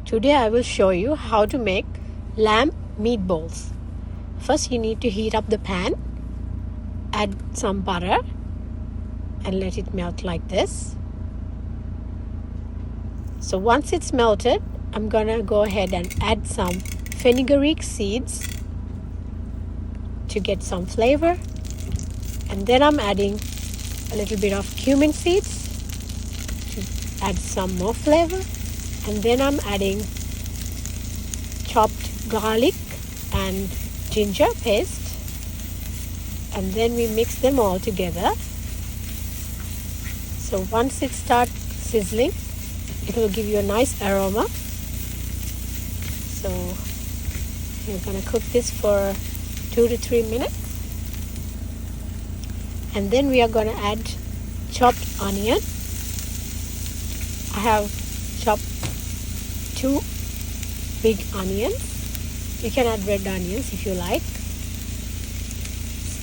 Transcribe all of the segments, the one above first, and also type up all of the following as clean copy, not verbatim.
Today I will show you how to make lamb meatballs. First you need to heat up the pan, add some butter and let it melt like this. So once it's melted, I'm gonna go ahead and add some fenugreek seeds to get some flavor, and then I'm adding a little bit of cumin seeds to add some more flavor, and then I'm adding chopped garlic and ginger paste, and then we mix them all together. So once it starts sizzling, it will give you a nice aroma. So you're going to cook this for 2 to 3 minutes, and then we are going to add chopped onion. I have chopped 2 big onions. You can add red onions if you like.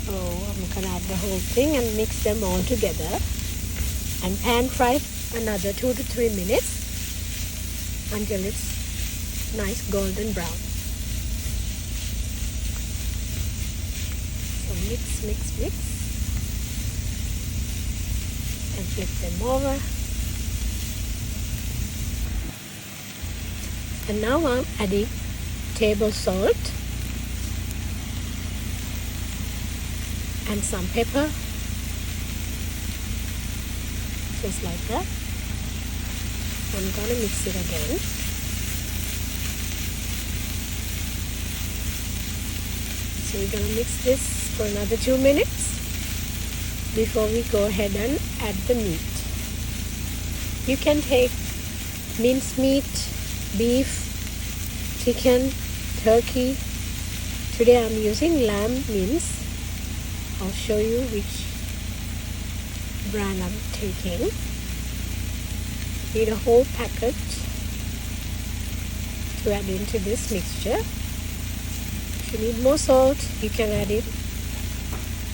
So I'm going to add the whole thing and mix them all together and pan fry another 2 to 3 minutes until it's nice golden brown. So mix and flip them over. And now I'm adding table salt and some pepper, just like that. I'm gonna mix it again. So we're gonna mix this for another 2 minutes before we go ahead and add the meat. You can take mincemeat, beef, chicken, turkey. Today I'm using lamb mince. I'll show you which brand I'm taking. Need a whole packet to add into this mixture. If you need more salt, you can add it.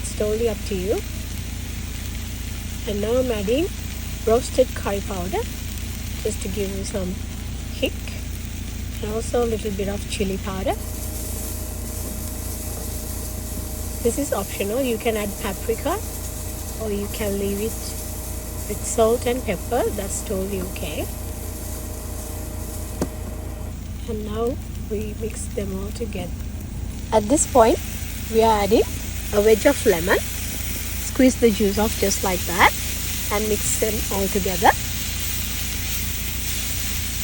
It's totally up to you. And now I'm adding roasted curry powder just to give you some kick, and also a little bit of chili powder. This is optional. You can add paprika or you can leave it with salt and pepper. That's totally okay. And now we mix them all together. At this point, we are adding a wedge of lemon. Squeeze the juice off just like that and mix them all together.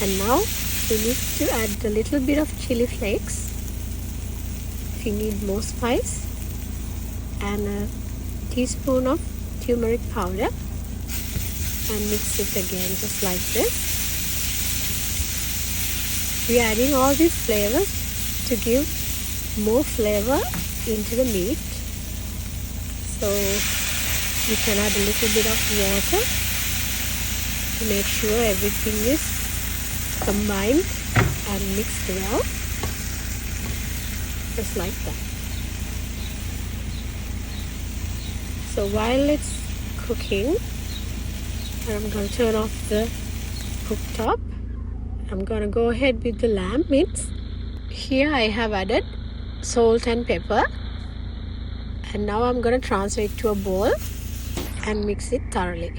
And now we need to add a little bit of chili flakes if you need more spice, and a teaspoon of turmeric powder, and mix it again just like this. We are adding all these flavors to give more flavor into the meat. So you can add a little bit of water to make sure everything is combined and mixed well, just like that. So while it's cooking, I'm going to turn off the cooktop. I'm going to go ahead with the lamb mince. Here I have added salt and pepper, and now I'm going to transfer it to a bowl and mix it thoroughly.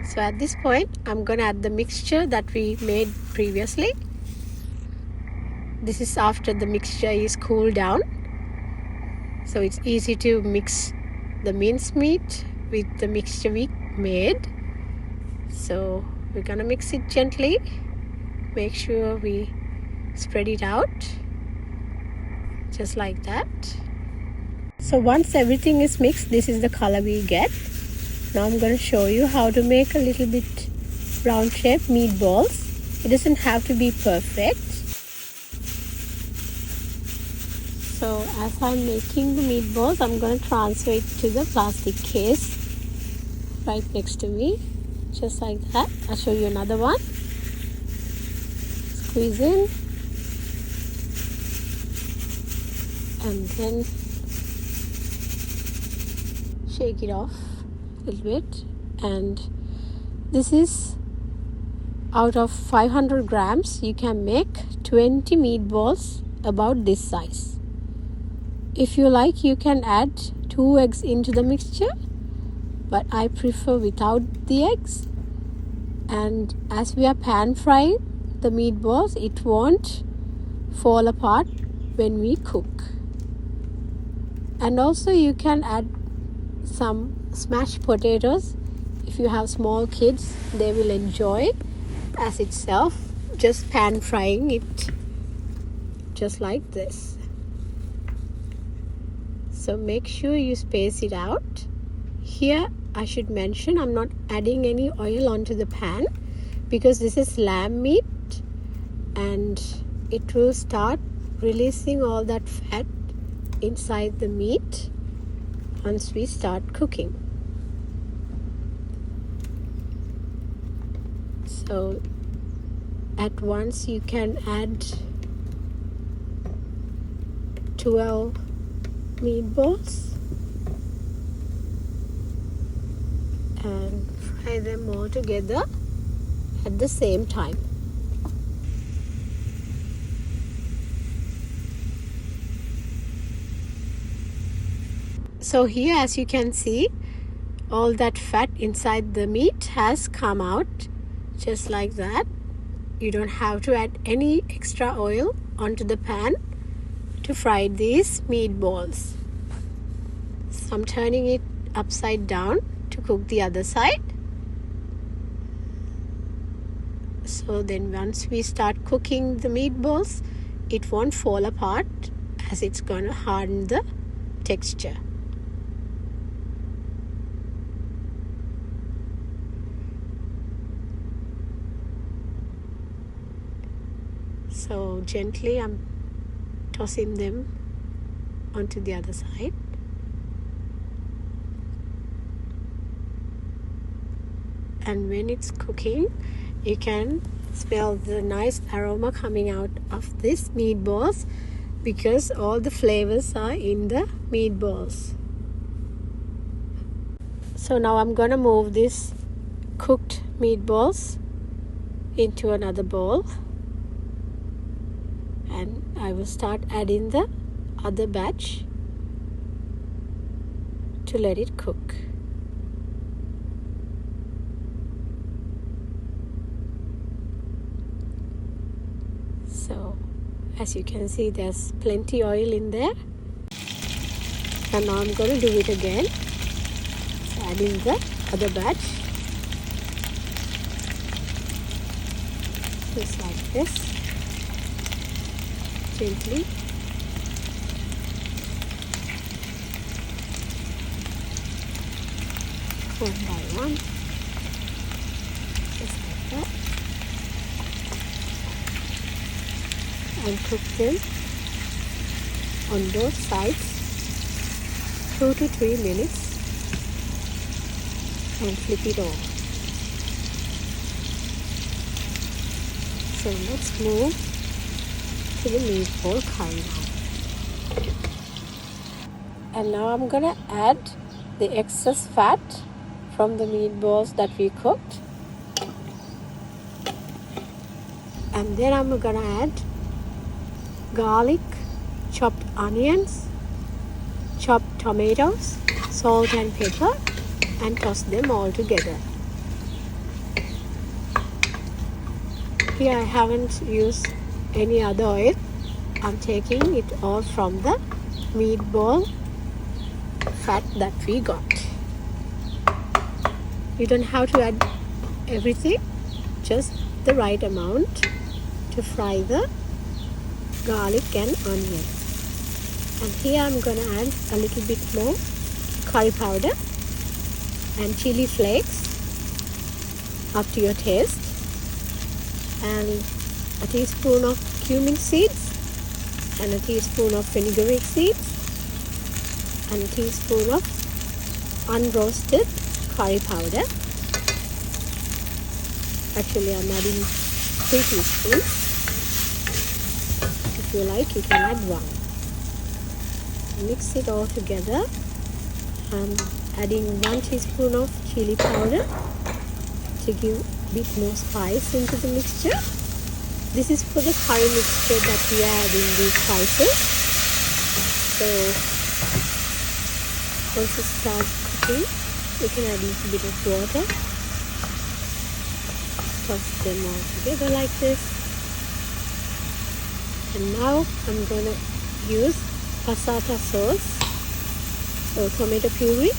So at this point, I'm going to add the mixture that we made previously. This is after the mixture is cooled down. So it's easy to mix the mincemeat with the mixture we made. So we're going to mix it gently. Make sure we spread it out just like that. So once everything is mixed, this is the color we get. Now I'm going to show you how to make a little bit round shape meatballs. It doesn't have to be perfect. So as I'm making the meatballs, I'm going to transfer it to the plastic case right next to me, just like that. I'll show you another one. Squeeze in and then shake it off a little bit. And this is Out of 500 grams, you can make 20 meatballs about this size. If you like, you can add 2 eggs into the mixture, but I prefer without the eggs. And as we are pan frying the meatballs, it won't fall apart when we cook. And also you can add some smashed potatoes. If you have small kids, they will enjoy as itself, just pan frying it just like this. So make sure you space it out. Here I should mention I'm not adding any oil onto the pan because this is lamb meat and it will start releasing all that fat inside the meat once we start cooking. So at once you can add 12 meatballs and fry them all together at the same time. So here, as you can see, all that fat inside the meat has come out just like that. You don't have to add any extra oil onto the pan to fry these meatballs. So I'm turning it upside down to cook the other side. So then once we start cooking the meatballs, it won't fall apart as it's going to harden the texture. So gently I'm tossing them onto the other side. And when it's cooking, you can smell the nice aroma coming out of these meatballs because all the flavors are in the meatballs. So now I'm gonna move these cooked meatballs into another bowl. And I will start adding the other batch to let it cook. So as you can see, there's plenty oil in there. And now I'm going to do it again. So adding the other batch. Just like this. Gently. One by one. Just like that. And cook them on both sides 2 to 3 minutes and flip it over. So let's move to the meatball curry now. And now I'm gonna add the excess fat from the meatballs that we cooked. And then I'm gonna add garlic, chopped onions, chopped tomatoes, salt and pepper, and toss them all together. Here I haven't used any other oil. I'm taking it all from the meatball fat that we got. You don't have to add everything, just the right amount to fry the garlic and onion. And here I'm gonna add a little bit more curry powder and chili flakes up to your taste, and a teaspoon of cumin seeds, and a teaspoon of fenugreek seeds, and a teaspoon of unroasted curry powder. Actually, I'm adding 3 teaspoons. If you like, you can add 1. Mix it all together. I'm adding 1 teaspoon of chili powder to give bit more spice into the mixture. This is for the curry mixture that we are adding these spices. So once it starts cooking, you can add a little bit of water. Toss them all together like this. And now I'm gonna use passata sauce, or tomato puree.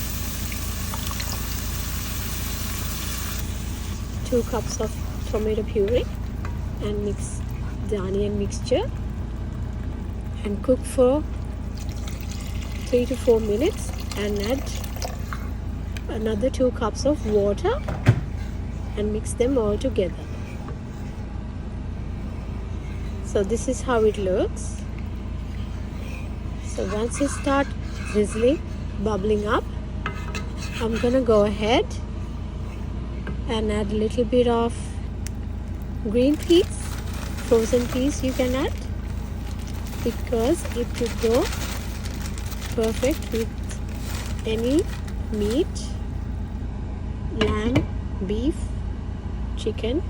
2 cups of tomato puree, and mix the onion mixture and cook for 3 to 4 minutes, and add another 2 cups of water and mix them all together. So this is how it looks. So once it starts sizzling, bubbling up, I'm gonna go ahead and add a little bit of green peas, frozen peas you can add, because it will go perfect with any meat, lamb, beef, chicken.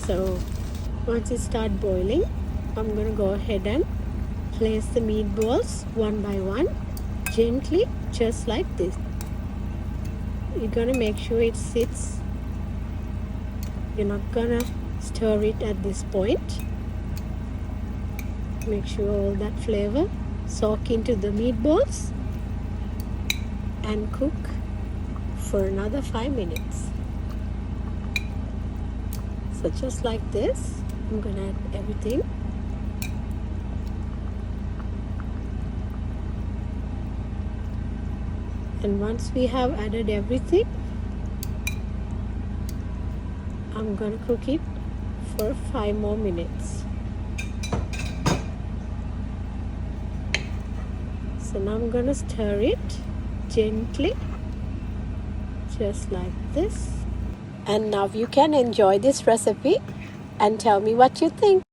So once it starts boiling, I'm going to go ahead and place the meatballs one by one, gently, just like this. You're going to make sure it sits. You're not going to stir it at this point. Make sure all that flavor soak into the meatballs and cook for another 5 minutes. So just like this, I'm going to add everything. And once we have added everything, I'm going to cook it for 5 more minutes. So now I'm going to stir it gently, just like this. And now you can enjoy this recipe and tell me what you think.